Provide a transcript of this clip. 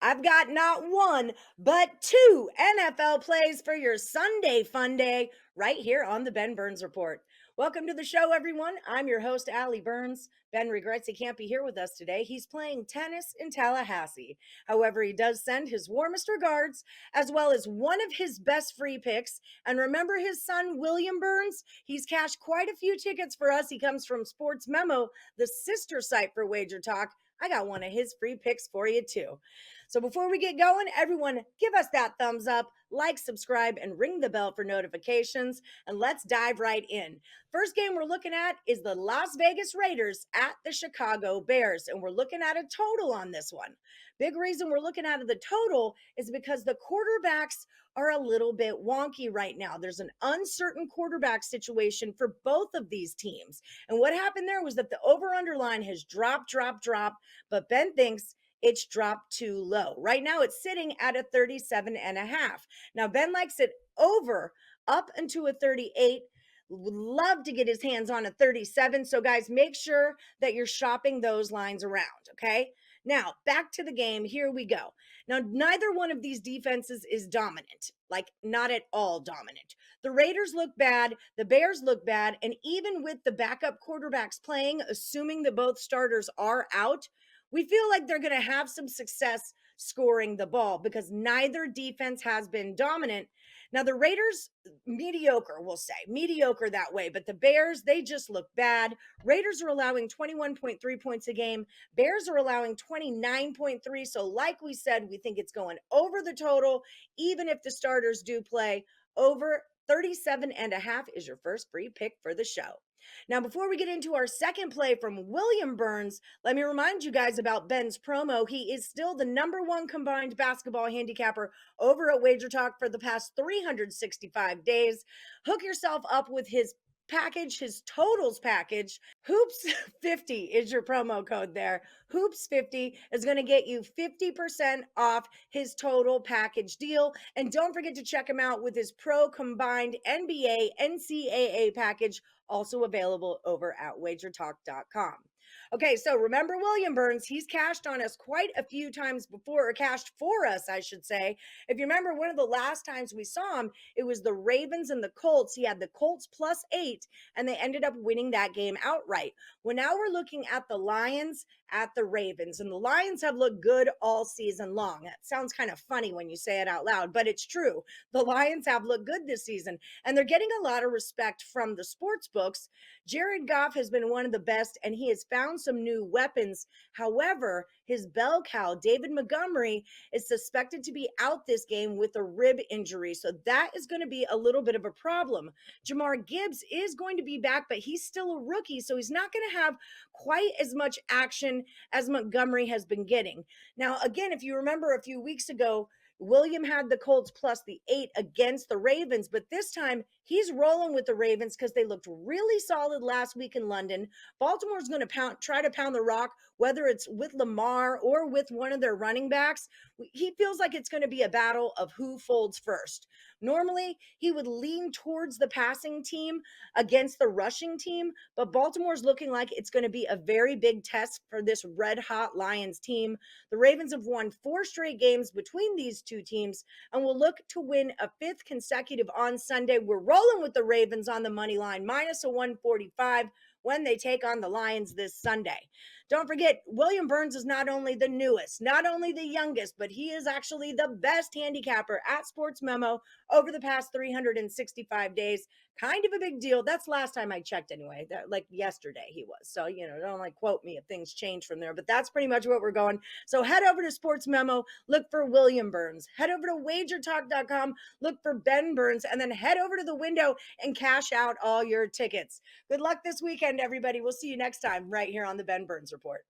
I've got not one, but two NFL plays for your Sunday fun day right here on the Ben Burns Report. Welcome to the show, everyone. I'm your host, Allie Burns. Ben regrets he can't be here with us today. He's playing tennis in Tallahassee. However, he does send his warmest regards, as well as one of his best free picks. And remember his son, William Burns? He's cashed quite a few tickets for us. He comes from Sports Memo, the sister site for WagerTalk. I got one of his free picks for you, too. So before we get going, everyone give us that thumbs up, like, subscribe, and ring the bell for notifications. And let's dive right in. First game we're looking at is the Las Vegas Raiders at the Chicago Bears. And we're looking at a total on this one. Big reason we're looking at the total is because the quarterbacks are a little bit wonky right now. There's an uncertain quarterback situation for both of these teams. And what happened there was that the over-under line has dropped, but Ben thinks it's dropped too low. Right now, it's sitting at a 37.5. Now, Ben likes it over up into a 38. Would love to get his hands on a 37. So, guys, make sure that you're shopping those lines around, okay? Now, back to the game. Here we go. Now, neither one of these defenses is dominant, like not at all dominant. The Raiders look bad, the Bears look bad, and even with the backup quarterbacks playing, assuming that both starters are out, we feel like they're going to have some success scoring the ball because neither defense has been dominant. Now, the Raiders, mediocre, we'll say, mediocre that way, but the Bears, they just look bad. Raiders are allowing 21.3 points a game. Bears are allowing 29.3. So, like we said, we think it's going over the total, even if the starters do play. Over 37.5 is your first free pick for the show. Now, before we get into our second play from William Burns, let me remind you guys about Ben's promo. He is still the #1 combined basketball handicapper over at WagerTalk for the past 365 days. Hook yourself up with his package, his totals package. Hoops 50 is your promo code there. Hoops 50 is going to get you 50% off his total package deal. And don't forget to check him out with his pro combined NBA NCAA package, also available over at wagertalk.com. Okay, so remember William Burns, he's cashed on us quite a few times before, or cashed for us, I should say. If you remember, one of the last times we saw him, it was the Ravens and the Colts. He had the Colts +8, and they ended up winning that game outright. Well, now we're looking at the Lions at the Ravens, and the Lions have looked good all season long. That sounds kind of funny when you say it out loud, but it's true. The Lions have looked good this season, and they're getting a lot of respect from the sports books. Jared Goff has been one of the best, and he has found some new weapons. However, his bell cow, David Montgomery, is suspected to be out this game with a rib injury. So that is going to be a little bit of a problem. Jamar Gibbs is going to be back, but he's still a rookie, so he's not going to have quite as much action as Montgomery has been getting. Now, again, if you remember a few weeks ago, William had the Colts +8 against the Ravens, but this time he's rolling with the Ravens because they looked really solid last week in London. Baltimore's going to try to pound the rock, whether it's with Lamar or with one of their running backs. He feels like it's going to be a battle of who folds first. Normally, he would lean towards the passing team against the rushing team, but Baltimore's looking like it's going to be a very big test for this red hot Lions team. The Ravens have won 4 straight games between these two teams and will look to win a 5th consecutive on Sunday. We're rolling with the Ravens on the money line, -145 when they take on the Lions this Sunday. Don't forget, William Burns is not only the newest, not only the youngest, but he is actually the best handicapper at Sports Memo over the past 365 days. Kind of a big deal. That's last time I checked anyway. That, like yesterday he was. So, don't like quote me if things change from there, but that's pretty much what we're going. So head over to Sports Memo, look for William Burns. Head over to wagertalk.com, look for Ben Burns, and then head over to the window and cash out all your tickets. Good luck this weekend, everybody. We'll see you next time right here on the Ben Burns Report.